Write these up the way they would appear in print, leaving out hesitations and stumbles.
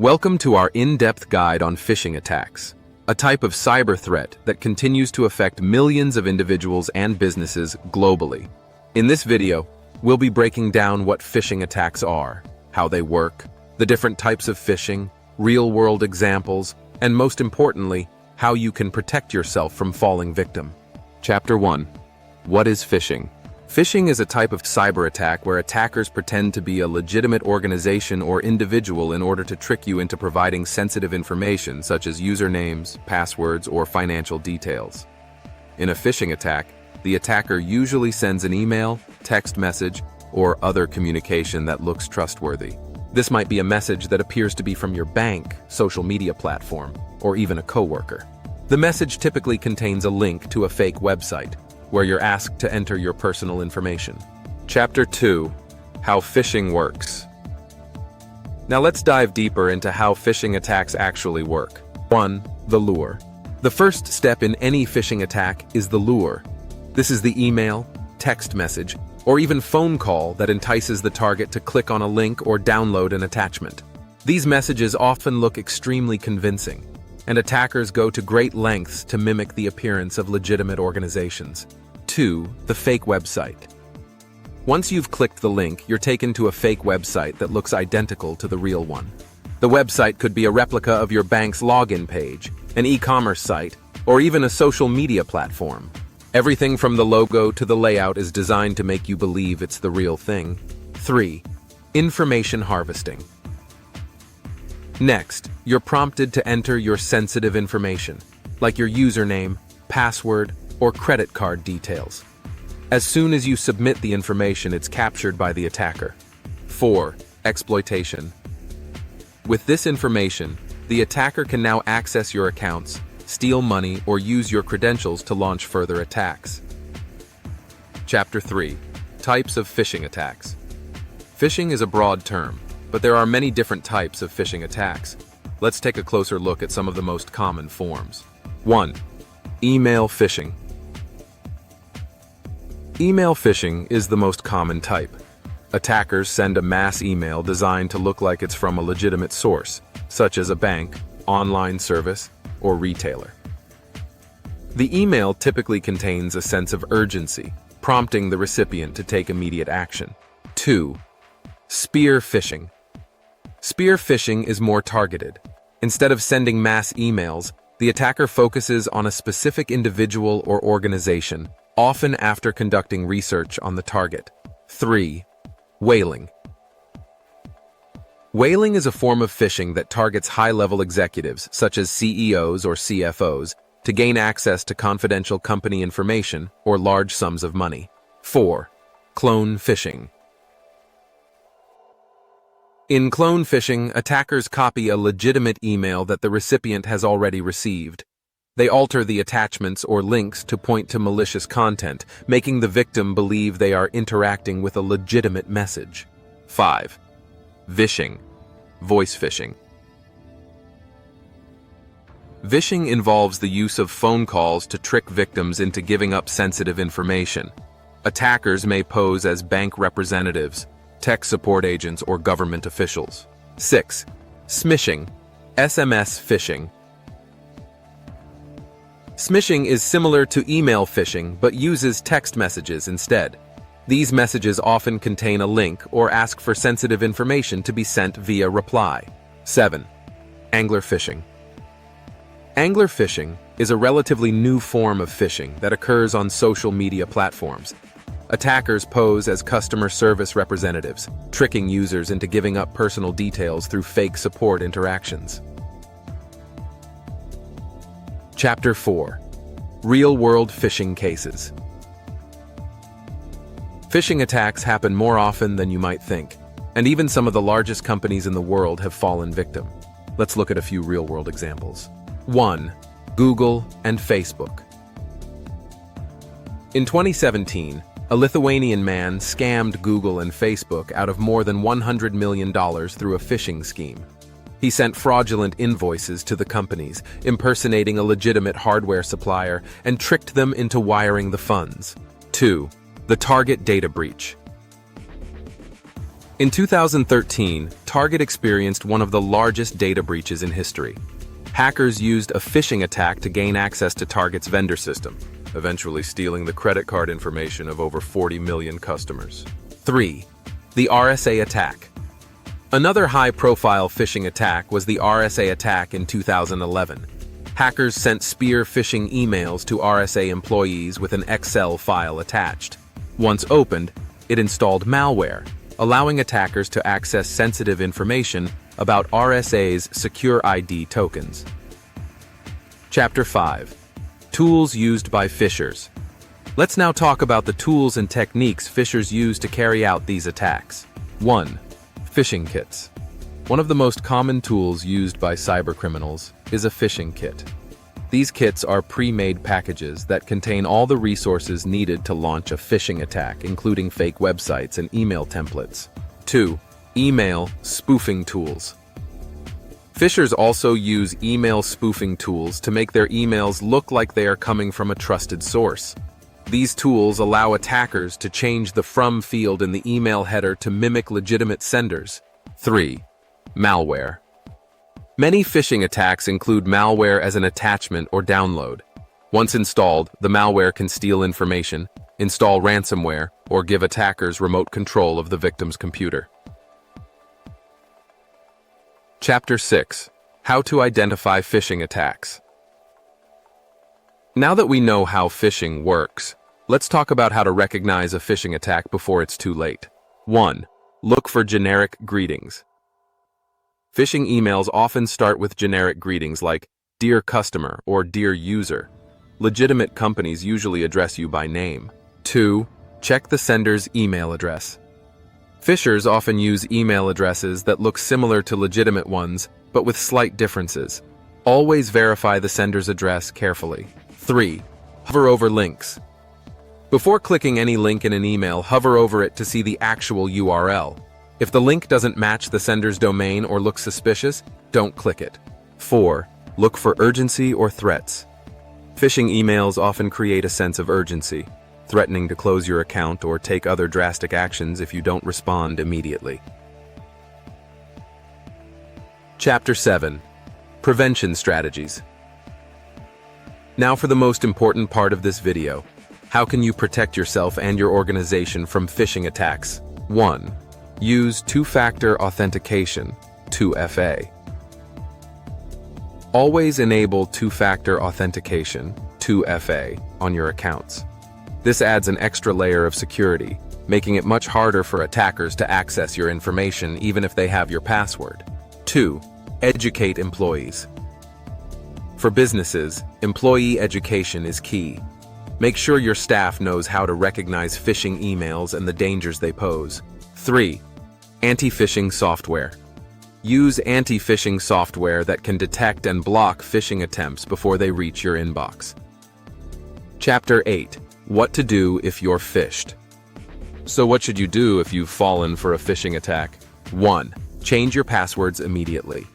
Welcome to our in-depth guide on phishing attacks, a type of cyber threat that continues to affect millions of individuals and businesses globally. In this video, we'll be breaking down what phishing attacks are, how they work, the different types of phishing, real-world examples, and most importantly, how you can protect yourself from falling victim. Chapter 1. What is phishing? Phishing is a type of cyber attack where attackers pretend to be a legitimate organization or individual in order to trick you into providing sensitive information such as usernames, passwords, or financial details. In a phishing attack, the attacker usually sends an email, text message, or other communication that looks trustworthy. This might be a message that appears to be from your bank, social media platform, or even a coworker. The message typically contains a link to a fake website, where you're asked to enter your personal information. Chapter 2. How phishing works. Now let's dive deeper into how phishing attacks actually work. 1. The lure. The first step in any phishing attack is the lure. This is the email, text message, or even phone call that entices the target to click on a link or download an attachment. These messages often look extremely convincing, and attackers go to great lengths to mimic the appearance of legitimate organizations. 2. The fake website. Once you've clicked the link, you're taken to a fake website that looks identical to the real one. The website could be a replica of your bank's login page, an e-commerce site, or even a social media platform. Everything from the logo to the layout is designed to make you believe it's the real thing. 3. Information harvesting. Next, you're prompted to enter your sensitive information, like your username, password, or credit card details. As soon as you submit the information, it's captured by the attacker. 4. Exploitation. With this information, the attacker can now access your accounts, steal money, or use your credentials to launch further attacks. Chapter 3. Types of phishing attacks. Phishing is a broad term, but there are many different types of phishing attacks. Let's take a closer look at some of the most common forms. 1. Email phishing. Email phishing is the most common type. Attackers send a mass email designed to look like it's from a legitimate source, such as a bank, online service, or retailer. The email typically contains a sense of urgency, prompting the recipient to take immediate action. 2. Spear phishing. Spear phishing is more targeted. Instead of sending mass emails, the attacker focuses on a specific individual or organization, often after conducting research on the target. 3. Whaling. Whaling is a form of phishing that targets high-level executives, such as CEOs or CFOs, to gain access to confidential company information or large sums of money. 4. Clone phishing. In clone phishing, attackers copy a legitimate email that the recipient has already received. They alter the attachments or links to point to malicious content, making the victim believe they are interacting with a legitimate message. 5. Vishing. Voice phishing. Vishing involves the use of phone calls to trick victims into giving up sensitive information. Attackers may pose as bank representatives, tech support agents, or government officials. 6. Smishing. SMS phishing. Smishing is similar to email phishing but uses text messages instead. These messages often contain a link or ask for sensitive information to be sent via reply. 7. Angler phishing. Angler phishing is a relatively new form of phishing that occurs on social media platforms. Attackers pose as customer service representatives, tricking users into giving up personal details through fake support interactions. Chapter 4. Real-world phishing cases. Phishing attacks happen more often than you might think, and even some of the largest companies in the world have fallen victim. Let's look at a few real-world examples. 1. Google and Facebook. In 2017, a Lithuanian man scammed Google and Facebook out of more than $100 million through a phishing scheme. He sent fraudulent invoices to the companies, impersonating a legitimate hardware supplier, and tricked them into wiring the funds. 2. The target data breach. In 2013, Target experienced one of the largest data breaches in history. Hackers used a phishing attack to gain access to Target's vendor system, eventually stealing the credit card information of over 40 million customers. 3. The RSA attack. Another high-profile phishing attack was the RSA attack in 2011. Hackers sent spear phishing emails to RSA employees with an Excel file attached. Once opened, it installed malware, allowing attackers to access sensitive information about RSA's secure ID tokens. Chapter 5. Tools used by phishers. Let's now talk about the tools and techniques phishers use to carry out these attacks. 1. Phishing kits. One of the most common tools used by cybercriminals is a phishing kit. These kits are pre-made packages that contain all the resources needed to launch a phishing attack, including fake websites and email templates. 2. Email spoofing tools. Phishers also use email spoofing tools to make their emails look like they are coming from a trusted source. These tools allow attackers to change the from field in the email header to mimic legitimate senders. 3. Malware. Many phishing attacks include malware as an attachment or download. Once installed, the malware can steal information, install ransomware, or give attackers remote control of the victim's computer. Chapter 6. How to identify phishing attacks. Now that we know how phishing works, let's talk about how to recognize a phishing attack before it's too late. 1. Look for generic greetings. Phishing emails often start with generic greetings like "Dear Customer" or "Dear User." Legitimate companies usually address you by name. 2. Check the sender's email address. Phishers often use email addresses that look similar to legitimate ones, but with slight differences. Always verify the sender's address carefully. 3. Hover over links. Before clicking any link in an email, hover over it to see the actual URL. If the link doesn't match the sender's domain or looks suspicious, don't click it. 4. Look for urgency or threats. Phishing emails often create a sense of urgency, threatening to close your account or take other drastic actions if you don't respond immediately. Chapter 7. Prevention strategies. Now for the most important part of this video. How can you protect yourself and your organization from phishing attacks? 1. Use two-factor authentication, 2FA. Always enable two-factor authentication, 2FA, on your accounts. This adds an extra layer of security, making it much harder for attackers to access your information even if they have your password. 2. Educate employees. For businesses, employee education is key. Make sure your staff knows how to recognize phishing emails and the dangers they pose. 3. Anti-phishing software. Use anti-phishing software that can detect and block phishing attempts before they reach your inbox. Chapter 8. What to do if you're phished. So what should you do if you've fallen for a phishing attack? 1. Change your passwords immediately.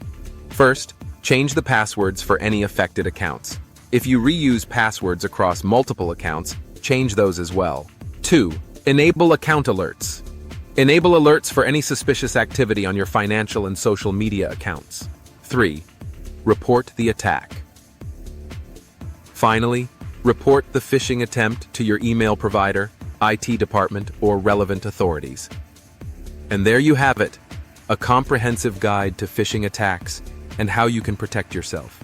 First, change the passwords for any affected accounts. If you reuse passwords across multiple accounts, change those as well. 2. Enable account alerts. Enable alerts for any suspicious activity on your financial and social media accounts. 3. Report the attack. Finally, report the phishing attempt to your email provider, IT department, or relevant authorities. And there you have it, a comprehensive guide to phishing attacks and how you can protect yourself.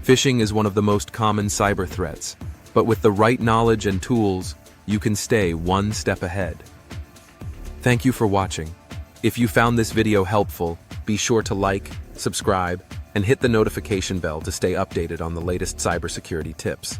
Phishing is one of the most common cyber threats, but with the right knowledge and tools, you can stay one step ahead. Thank you for watching. If you found this video helpful, be sure to like, subscribe, and hit the notification bell to stay updated on the latest cybersecurity tips.